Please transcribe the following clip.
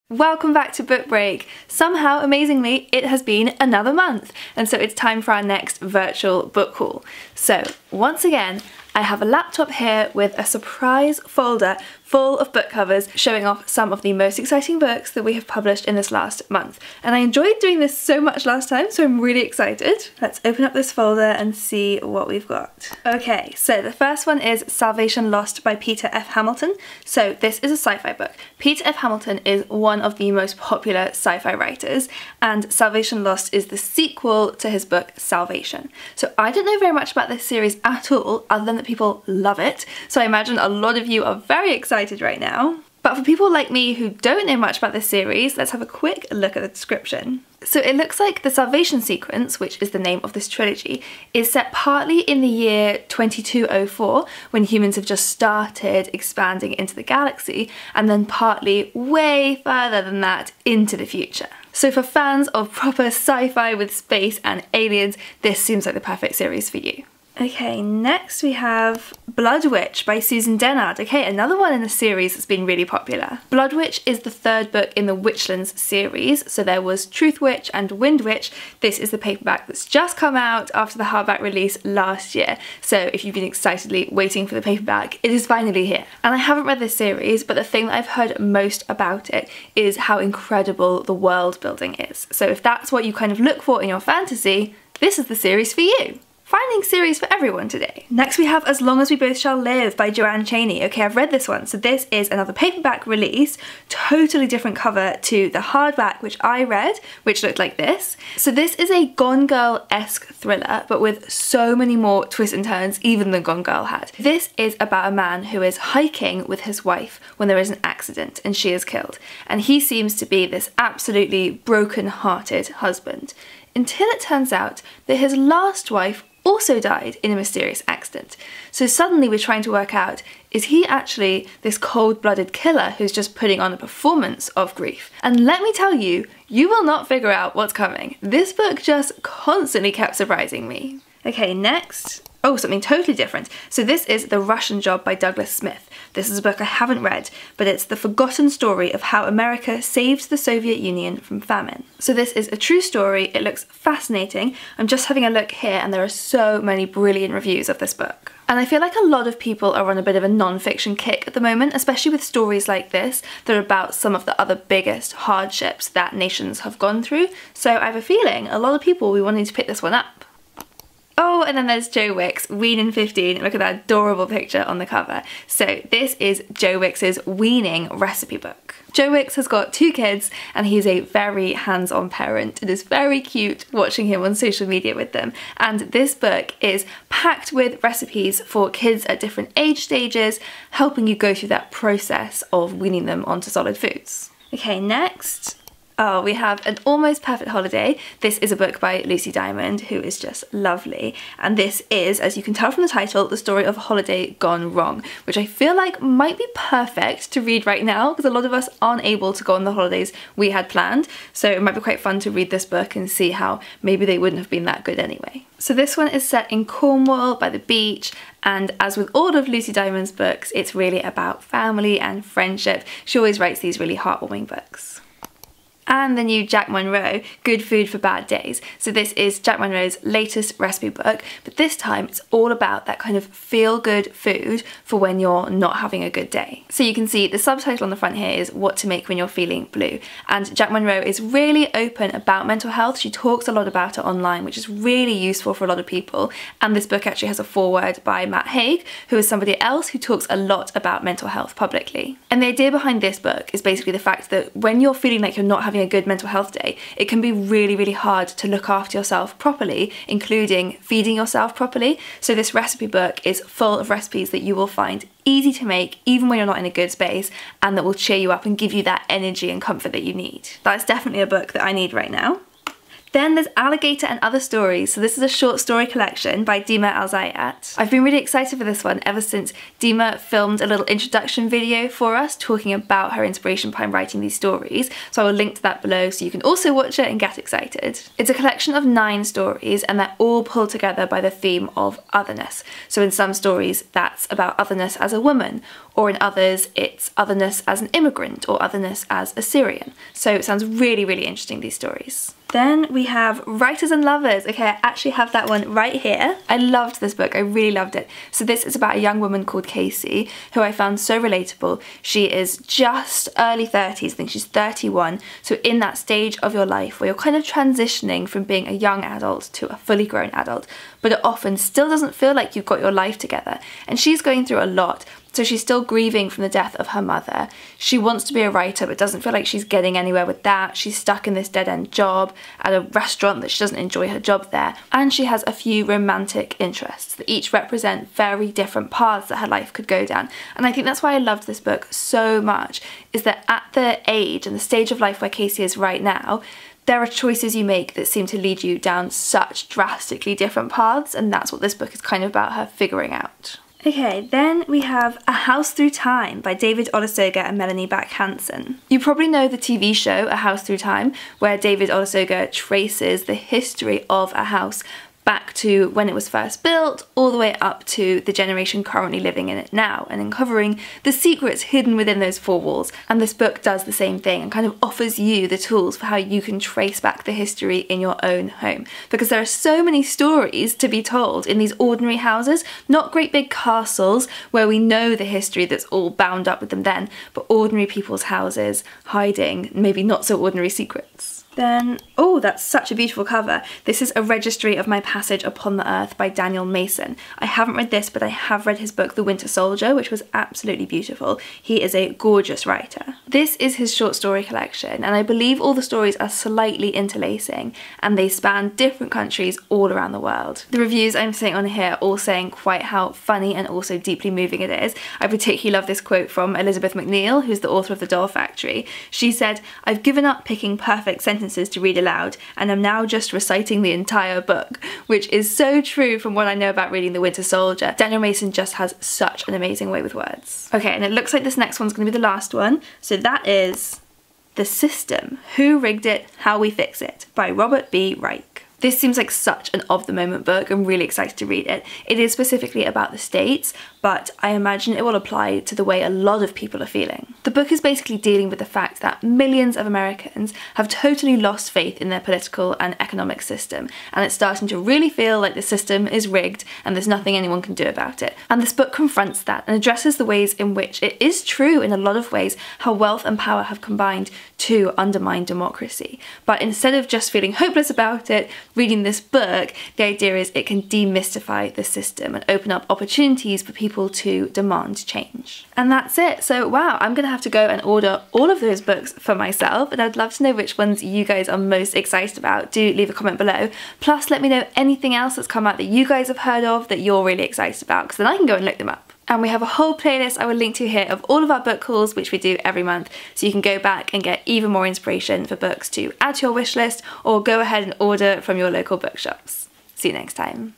Welcome back to Book Break. Somehow, amazingly, it has been another month, and so it's time for our next virtual book haul. So, once again, I have a laptop here with a surprise folder full of book covers showing off some of the most exciting books that we have published in this last month. And I enjoyed doing this so much last time, so I'm really excited. Let's open up this folder and see what we've got. Okay, so the first one is Salvation Lost by Peter F. Hamilton. So this is a sci-fi book. Peter F. Hamilton is one of the most popular sci-fi writers, and Salvation Lost is the sequel to his book Salvation. So I don't know very much about this series at all, other than that people love it. So I imagine a lot of you are very excited right now. But for people like me who don't know much about this series, let's have a quick look at the description. So it looks like the Salvation sequence, which is the name of this trilogy, is set partly in the year 2204, when humans have just started expanding into the galaxy, and then partly way further than that into the future. So for fans of proper sci-fi with space and aliens, this seems like the perfect series for you. Okay, next we have Blood Witch by Susan Dennard. Okay, another one in the series that's been really popular. Blood Witch is the third book in the Witchlands series. So there was Truth Witch and Wind Witch. This is the paperback that's just come out after the hardback release last year. So if you've been excitedly waiting for the paperback, it is finally here. And I haven't read this series, but the thing that I've heard most about it is how incredible the world building is. So if that's what you kind of look for in your fantasy, this is the series for you. Finding series for everyone today. Next we have As Long As We Both Shall Live by Joanne Chaney. Okay, I've read this one. So this is another paperback release, totally different cover to the hardback which I read, which looked like this. So this is a Gone Girl-esque thriller, but with so many more twists and turns even than Gone Girl had. This is about a man who is hiking with his wife when there is an accident and she is killed. And he seems to be this absolutely broken-hearted husband, until it turns out that his last wife also died in a mysterious accident. So suddenly we're trying to work out, is he actually this cold-blooded killer who's just putting on a performance of grief? And let me tell you, you will not figure out what's coming. This book just constantly kept surprising me. Okay, next. Oh, something totally different. So this is The Russian Job by Douglas Smith. This is a book I haven't read, but it's the forgotten story of how America saved the Soviet Union from famine. So this is a true story. It looks fascinating. I'm just having a look here and there are so many brilliant reviews of this book. And I feel like a lot of people are on a bit of a non-fiction kick at the moment, especially with stories like this that are about some of the other biggest hardships that nations have gone through. So I have a feeling a lot of people will be wanting to pick this one up. Oh, and then there's Jo Wick's Weaning 15. Look at that adorable picture on the cover. So this is Jo Wick's Weaning recipe book. Jo Wicks has got 2 kids and he's a very hands-on parent. It is very cute watching him on social media with them. And this book is packed with recipes for kids at different age stages, helping you go through that process of weaning them onto solid foods. Okay, next. Oh, we have An Almost Perfect Holiday. This is a book by Lucy Diamond, who is just lovely. And this is, as you can tell from the title, the story of a holiday gone wrong, which I feel like might be perfect to read right now, because a lot of us aren't able to go on the holidays we had planned. So it might be quite fun to read this book and see how maybe they wouldn't have been that good anyway. So this one is set in Cornwall by the beach, and as with all of Lucy Diamond's books, it's really about family and friendship. She always writes these really heartwarming books. And the new Jack Monroe, Good Food for Bad Days. So this is Jack Monroe's latest recipe book, but this time it's all about that kind of feel-good food for when you're not having a good day. So you can see the subtitle on the front here is What to Make When You're Feeling Blue. And Jack Monroe is really open about mental health. She talks a lot about it online, which is really useful for a lot of people. And this book actually has a foreword by Matt Haig, who is somebody else who talks a lot about mental health publicly. And the idea behind this book is basically the fact that when you're feeling like you're not having a good mental health day, it can be really, really hard to look after yourself properly, including feeding yourself properly. So this recipe book is full of recipes that you will find easy to make even when you're not in a good space, and that will cheer you up and give you that energy and comfort that you need. That's definitely a book that I need right now. Then there's Alligator and Other Stories. So this is a short story collection by Dima Al-Zayat. I've been really excited for this one ever since Dima filmed a little introduction video for us talking about her inspiration behind writing these stories. So I will link to that below so you can also watch it and get excited. It's a collection of 9 stories and they're all pulled together by the theme of otherness. So in some stories that's about otherness as a woman, or in others it's otherness as an immigrant or otherness as a Syrian. So it sounds really, really interesting, these stories. Then we have Writers and Lovers. Okay, I actually have that one right here. I loved this book, I really loved it. So this is about a young woman called Casey, who I found so relatable. She is just early 30s, I think she's 31. So in that stage of your life where you're kind of transitioning from being a young adult to a fully grown adult, but it often still doesn't feel like you've got your life together. And she's going through a lot. So she's still grieving from the death of her mother. She wants to be a writer but doesn't feel like she's getting anywhere with that. She's stuck in this dead-end job at a restaurant that she doesn't enjoy her job there. And she has a few romantic interests that each represent very different paths that her life could go down. And I think that's why I loved this book so much, is that at the age and the stage of life where Casey is right now, there are choices you make that seem to lead you down such drastically different paths, and that's what this book is kind of about her figuring out. Okay, then we have A House Through Time by David Olusoga and Melanie Back Hansen. You probably know the TV show A House Through Time, where David Olusoga traces the history of a house back to when it was first built, all the way up to the generation currently living in it now, and uncovering the secrets hidden within those 4 walls. And this book does the same thing and kind of offers you the tools for how you can trace back the history in your own home. Because there are so many stories to be told in these ordinary houses, not great big castles where we know the history that's all bound up with them then, but ordinary people's houses hiding maybe not so ordinary secrets. Then, oh, that's such a beautiful cover. This is A Registry of My Passage Upon the Earth by Daniel Mason. I haven't read this, but I have read his book The Winter Soldier, which was absolutely beautiful. He is a gorgeous writer. This is his short story collection, and I believe all the stories are slightly interlacing, and they span different countries all around the world. The reviews I'm seeing on here are all saying quite how funny and also deeply moving it is. I particularly love this quote from Elizabeth McNeil, who's the author of The Doll Factory. She said, "I've given up picking perfect sentences to read aloud and I'm now just reciting the entire book," which is so true from what I know about reading The Winter Soldier. Daniel Mason just has such an amazing way with words. Okay, and it looks like this next one's going to be the last one. So that is The System, Who Rigged It, How We Fix It by Robert B. Reich. This seems like such an of-the-moment book. I'm really excited to read it. It is specifically about the States, but I imagine it will apply to the way a lot of people are feeling. The book is basically dealing with the fact that millions of Americans have totally lost faith in their political and economic system, and it's starting to really feel like the system is rigged and there's nothing anyone can do about it. And this book confronts that and addresses the ways in which it is true in a lot of ways how wealth and power have combined to undermine democracy. But instead of just feeling hopeless about it, reading this book, the idea is it can demystify the system and open up opportunities for people to demand change. And that's it. So wow, I'm gonna have to go and order all of those books for myself, and I'd love to know which ones you guys are most excited about. Do leave a comment below. Plus let me know anything else that's come out that you guys have heard of that you're really excited about, because then I can go and look them up. And we have a whole playlist I will link to here of all of our book hauls, which we do every month, so you can go back and get even more inspiration for books to add to your wish list or go ahead and order from your local bookshops. See you next time.